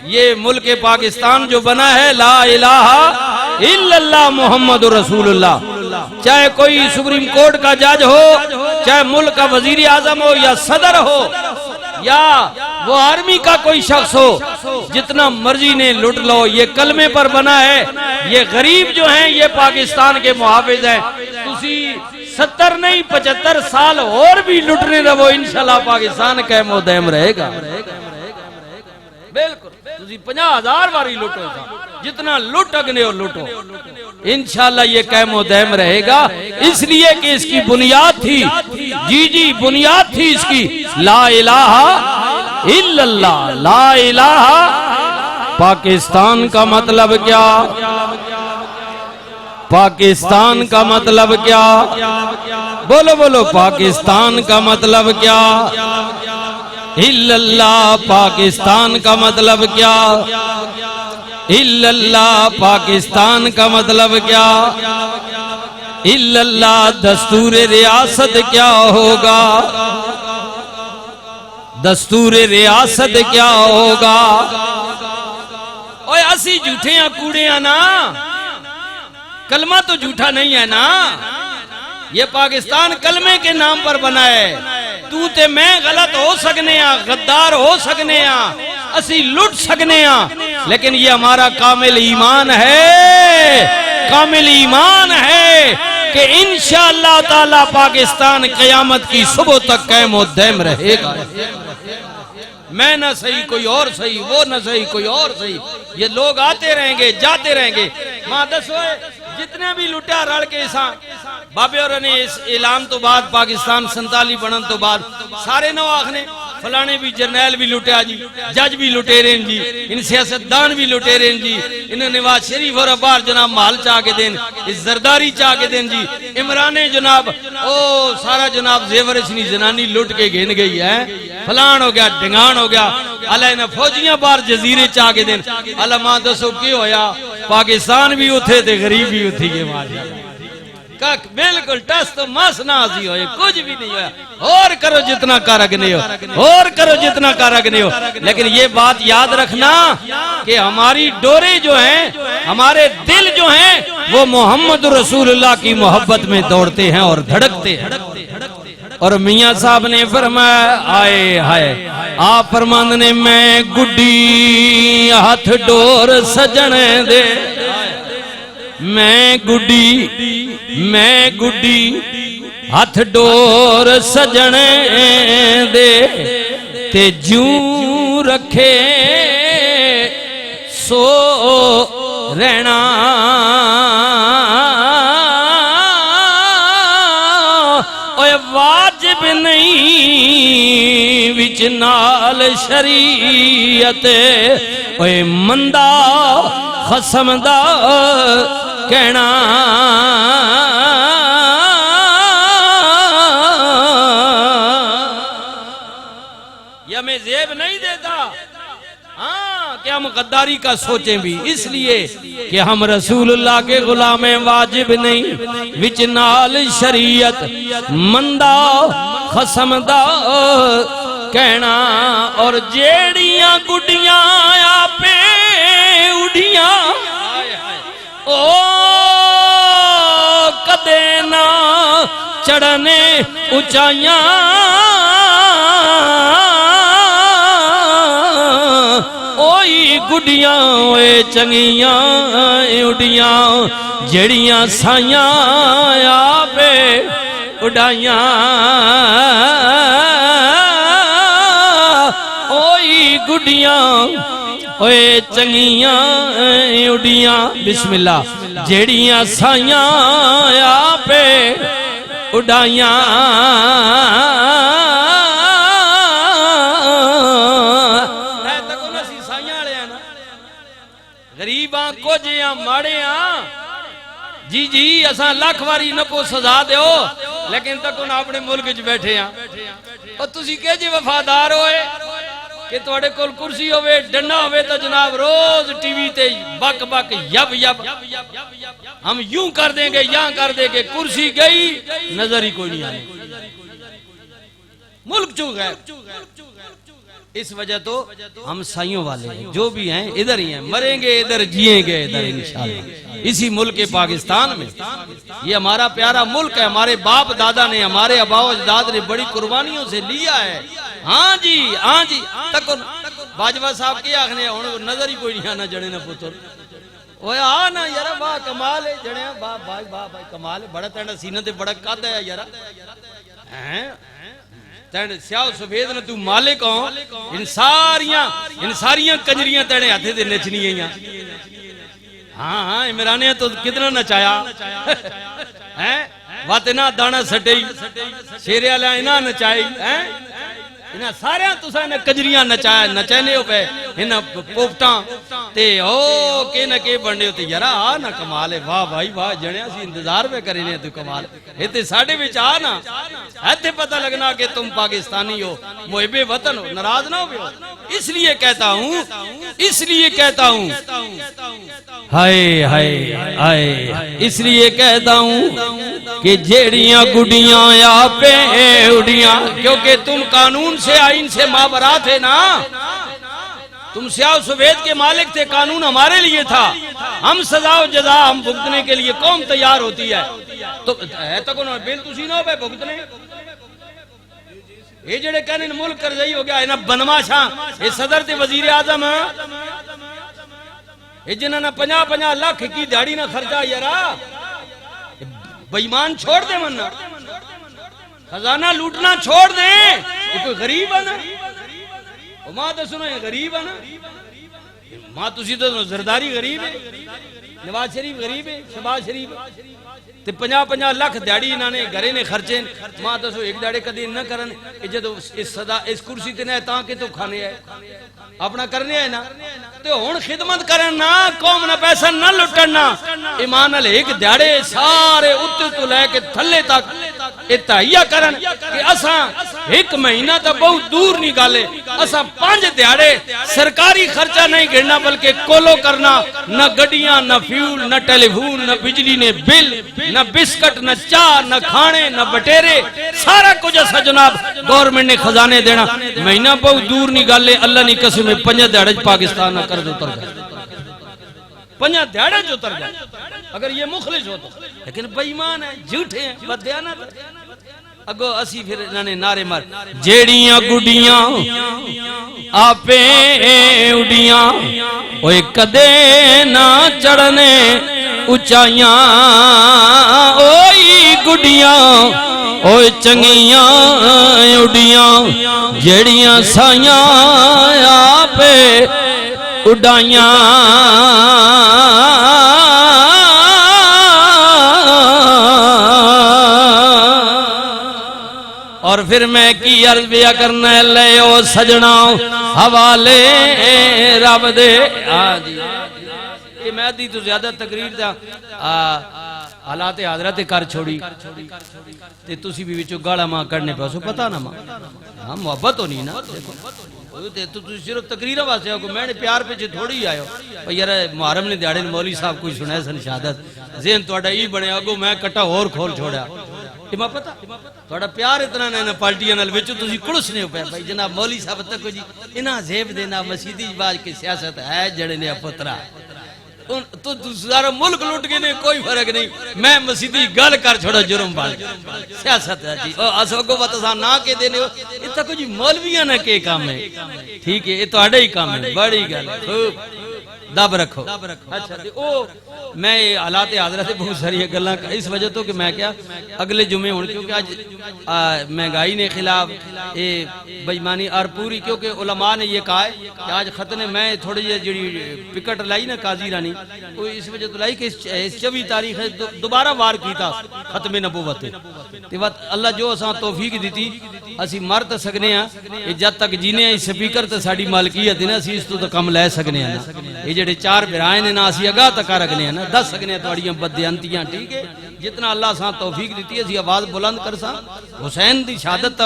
یہ ملک پاکستان جو بنا ہے لا الہ الا اللہ محمد رسول اللہ، چاہے کوئی سپریم کورٹ کا جج ہو، چاہے ملک کا وزیر اعظم ہو یا صدر ہو یا وہ آرمی کا کوئی شخص ہو، جتنا مرضی نے لٹ لو، یہ کلمے پر بنا ہے۔ یہ غریب جو ہیں یہ پاکستان کے محافظ ہیں، تسی 70 نہیں 75 سال اور بھی لٹنے رہو، انشاءاللہ پاکستان قائم و دائم رہے گا۔ بالکل تسی 50,000 باری لٹو، جتنا لٹ اگنے ہو لٹو، انشاءاللہ یہ قائم و دائم رہے گا، اس لیے کہ اس کی بنیاد تھی، جی بنیاد تھی اس کی لا الہ الا اللہ، لا الہ۔ پاکستان کا مطلب کیا؟ پاکستان کا مطلب کیا؟ بولو بولو، پاکستان کا مطلب کیا؟ الا اللہ۔ پاکستان کا مطلب کیا؟ الا اللہ۔ پاکستان کا مطلب کیا؟ الا اللہ۔ دستور ریاست کیا ہوگا؟ دستور ریاست کیا ہوگا؟ اوے اسی جھوٹے ہیں کوڑے ہیں نا، کلمہ تو جھوٹا نہیں ہے نا، یہ پاکستان کلمے کے نام پر بنا ہے۔ تو تے میں غلط ہو سکنے ہیں، غدار ہو سکنے ہیں، اسی لٹ سکنے ہیں، لیکن یہ ہمارا کامل ایمان ہے، کامل ایمان ہے کہ انشاءاللہ تعالی پاکستان قیامت کی صبح تک قائم و دائم رہے گا۔ میں نہ صحیح کوئی اور صحیح، وہ نہ صحیح کوئی اور صحیح، یہ لوگ آتے رہیں گے جاتے رہیں گے۔ ماں دسوئے جتنے بھی لٹا رڑ کے ساں بابے اور نے اس اعلان تو بعد پاکستان 47 بنن تو بعد سارے نو آخنے فلانے بھی جرنیل بھی لٹیا جی، جج بھی لٹے رہن جی، ان سیاستدان بھی لٹے رہن جی، انہوں نواز شریف اور ابار جناب محل چاہ کے دین، اس زرداری چاہ کے دین جی، عمران جناب او سارا جناب زیور اشنی زنانی لٹ کے گھن گئی ہے، فلان ہو گیا ڈنگان ہو گیا، اللہ نے فوجیاں بار جزیرے چاہ کے دین۔ اللہ ماں دسو کی ہویا، پاکستان بھی اتھے تھے غریب بھی اتھی کے ماریا، بالکل ٹس تو مس نازی ہوئے، کچھ بھی نہیں ہویا۔ اور کرو جتنا کر اگنے ہو، اور کرو جتنا کر اگنے ہو، لیکن یہ بات یاد رکھنا کہ ہماری ڈورے جو ہیں، ہمارے دل جو ہیں، وہ محمد رسول اللہ کی محبت میں دوڑتے ہیں اور دھڑکتے ہیں۔ اور میاں صاحب نے فرمایا آئے ہائے، آپ فرماند نے میں گڈی ہاتھ ڈور سجن دے، میں گڈی ہاتھ ڈور سجن دے، تے جوں رکھے سو رہنا، اوے واجب نہیں وچ نال شریعت، اوے مندہ خسم دا کہنا، یہ ہمیں زیب نہیں دیتا ہاں کہ ہم غداری کا سوچیں بھی، اس لیے کہ ہم رسول اللہ کے غلام واجب نہیں وچ نال شریعت مندہ خسم دا کہنا، اور جیڑیاں گڈیاں آپے اڑیاں او کدے نہ چڑھنے اونچائیاں، اوئی گڈیاں اوے چنگیاں اڑیاں، جڑیاں سائیاں آپے اڑائیاں، اوئی گڈیاں اوے چنگیاں اڑیاں، بسم اللہ، جیڑیاں سائیاں آپے اڑائیاں، غریباں کجیاں ماڑیاں، جی اساں لاکھ واری نکو سزا دیو، لیکن تکن اپنے ملک جو بیٹھے ہیں، اور تسی کہ جی وفادار ہوئے کہ توڑے کل کرسی ہوئے ڈنڈا ہوئے تو جناب روز ٹی وی تے بک بک یب یب، ہم یوں کر دیں گے یہاں کر دیں گے، کرسی گئی نظر ہی کوئی نہیں آنے، ملک چو گئے، اس وجہ تو ہم سائیوں والے ہیں، جو بھی ہیں ادھر ہی ہیں، مریں گے ادھر، جیئیں گے ادھر انشاءاللہ، اسی ملک پاکستان میں۔ یہ ہمارا پیارا ملک ہے، ہمارے باپ دادا نے، ہمارے آباء و اجداد نے بڑی قربانیوں سے لیا ہے۔ ہاں جی ہاں جی، تکو باجوہ صاحب کی آخنے نظر ہی کوئی نہیں آنا جڑے نہ پتر اوہ آنا یارا، واہ کمال ہے جڑے، واہ بھائی واہ بھائی کمال ہے، بڑا تینڈا سینہ تے بڑا قد ہے یارا، تینڈا سیاہ و سفید نے تو مالک ہوں، ان ساریاں کنجریاں تینڈے ہاتھے دے نچنی ہیں۔ ہاں ہاں عمرانیہ تو کتنا نچایا، واتنا دانا سٹئی، شیرے علیہ انہاں نچائی، انہاں سارے تساں نے کجریاں نچایا، نچانے ہو پہ انہاں پوپٹاں تے او کہ نہ کہ بڑھنے ہوتے یارا آنا کمال ہے، واہ بھائی واہ جڑے اسی انتظار پہ کرنے تو کمال ہے، تے ساڑھے بچ آنا ایتے پتہ لگنا کہ تم پاکستانی ہو، محب وطن ہو، ناراض نہ ہو۔ اس لیے کہتا ہوں ہائے ہائے ہائے، اس لیے کہتا ہوں کہ جیڑیاں گڈیاں یا پہ اڑیاں، کیونکہ تم قانون سے آئین سے مابرا تھے نا، تم سیاہ و سفید کے مالک تھے، قانون ہمارے لیے تھا، ہم سزا و جزا ہم بھگتنے کے لیے قوم تیار ہوتی ہے، تو ہے تک انہوں نے بیل تسی نہ ہو پہ بھگتنے، یہ جڑے کہنے ملک کرزئی ہو گیا ہے نا بنما شاہ، یہ صدر تے وزیر اعظم ہیں، یہ جنہاں نے 50 لاکھ کی دھاڑی نہ خرچہ یارا، بیمان چھوڑ دے منہ، خزانہ لوٹنا چھوڑ دیں، یہ کوئی غریب ہے نا، ماں تو سنو یہ غریب ہے نا، ماں تسی تو زرداری غریب ہے، نواز شریف غریب ہے، شہباز شریف تے 50 لاکھ دیاڑی انہاں نے گھرے نے خرچے، ماں تو سو ایک دیاڑے کدی نہ کرن، جدو اس کرسی تے نہ ہے تاں کہ تو کھانے ہے اپنا کرنے ہے نا، تو ہون خدمت کرن نا، قوم نہ پیسہ نہ لٹنا، ایمان علیہ ایک دیاڑے سارے اتر تو لے کے تھلے تک اتحیہ کرن کہ اساں ایک مہینہ تا بہت دور نہیں گالے، اساں 5 دیاڑے سرکاری خرچہ نہیں گھڑنا بلکہ کولو کرنا، نہ گڑیاں نہ فیول نہ ٹیلی فون نہ بجلی نے بل نہ بسکٹ نہ چاہ نہ کھانے نہ بٹیرے، سارا کچھ ایسا جناب گورنمنٹ نے خزانے دینا، مہینہ بہت دور نہیں گالے، اللہ نہیں قسم میں 5 دیاڑے پاکستان نہ کرد اتر گئے، 5 دیاڑے جو اتر گئے، اگر یہ مخلص ہو تو، لیکن بےایمان ہیں، جھوٹے ہیں، بددیانت ہیں، اگو اسی پھر انہوں نے نعرے مار جیڑیاں گڈیاں آپے اڑیاں اوے کدے نہ چڑھنے اچائیاں، اوئی گڈیاں اوے چنگیاں اڑیاں جیڑیاں سائیاں آپے اڑائیاں، اور پھر میں کی عرض بیا کرنا ہے لے او سجنا حوالے رب دے، یہ میں دی تو زیادہ تقریر دا حالات حاضرت کر چھوڑی تے تسی بھی وچو گاڑا ماں کرنے پہ اسو پتہ نہ ماں، ہاں محبت ہونی نا، تو تسی صرف تقریرہ واسے ہو کہ میں نے پیار پہ تھوڑی آئے ہو، یار محرم نے دیاڑے مولوی صاحب کوئی سنائے سن شہادت ذہن توڑا ہی بنے اگو میں کٹا اور کھول چھوڑا، یہ ماں پتہ توڑا پیار اتنا نہ پالٹیاں نال وچو تسی کڑس نہیں ہو پہ بھائی جناب مولوی صاحب تک جی انہاں زیب دینا مسیدی باج کی سیاست ہے جڑے نے پترا تو سارا ملک لوٹ کے نہیں کوئی فرق نہیں، میں مسیدی گل کر چھوڑا جرم بال سیاست ہے جی اسو کو بتسا نہ کے دینے ہو یہ تک جی مولویاں نہ کے کام ہے، ٹھیک ہے یہ تو اڑے ہی کام ہے، بڑی گل خوب دب رکھو۔ اچھا او میں حالات حاضرہ سے بہت ساری گلاں اس وجہ تو کہ میں کیا اگلے جمعے ہوں کیونکہ آج مہنگائی نے خلاف بےایمانی اور پوری کیونکہ علماء نے یہ کہا ہے کہ آج ختنے میں تھوڑی جڑی پکٹ لائی نا قاضی رانی وہ اس وجہ تو لائی کہ اس 24 تاریخ دوبارہ وار کی تھا ختم نبوت تے وقت اللہ جو اساں توفیق دیتی اسی مر تے سکنے ہیں جد تک جینے ہیں سپیکر تے ساڈی مالکیت ہے نا اسی اس تو کم لے سکنے ہیں یہ جڑے 4 برائے نے نا اسی اگاہ تک رکھنے ہیں نا دس سکنے ہیں تھوڑیاں بددیانتیاں، ٹھیک ہے جتنا اللہ ساں توفیق دیتی ہے اسی آواز بلند کر ساں حسین دی شہادت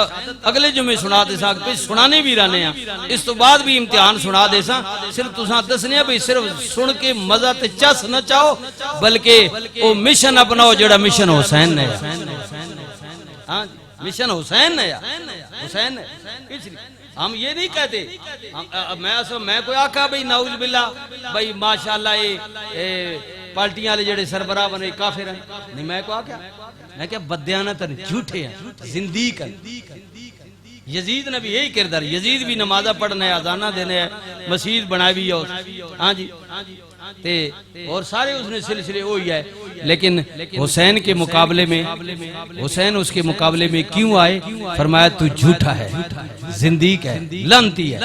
اگلے جمعے سنا دے ساں پہ سنانے بھی رہنے ہیں اس تو بعد بھی امتحان سنا دے ساں صرف تساں دسنے ہیں بھئی صرف سن کے مزہ تے چس نہ چاہو بلکہ وہ مشن اپناؤ جڑا مشن حسین نے ہاں مشن حسین ہے حسین ہے ہم یہ نہیں کہتے میں کوئی آکھا بھئی نعوذ باللہ بھئی ماشاءاللہ یہ پارٹیاں والے جڑے سربراہ بنے کافر ہیں نہیں میں کو آکھا میں کہ بدیانت جھوٹے ہیں زندیق ہیں یزید نے بھی یہی کردار یزید بھی نمازہ پڑھنا ہے اذانہ دینے ہے مسجد بنائی بھی ہے ہاں جی اور سارے اس نے سلسلے ہوئی ہے لیکن حسین کے مقابلے میں حسین اس کے مقابلے میں کیوں آئے فرمایا تو جھوٹا ہے زندیق ہے لعنتی ہے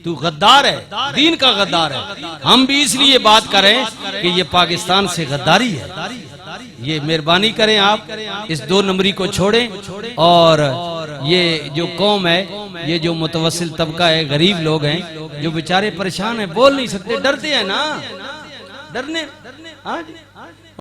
تو غدار ہے دین کا غدار ہے ہم بھی اس لیے بات کریں کہ یہ پاکستان سے غداری ہے یہ مہربانی کریں آپ اس 2 نمبری کو چھوڑیں اور یہ جو قوم ہے یہ جو متوسل طبقہ ہے غریب لوگ ہیں جو بیچارے پریشان ہیں بول نہیں سکتے ڈرتے ہیں نا ڈرنے ہاں جی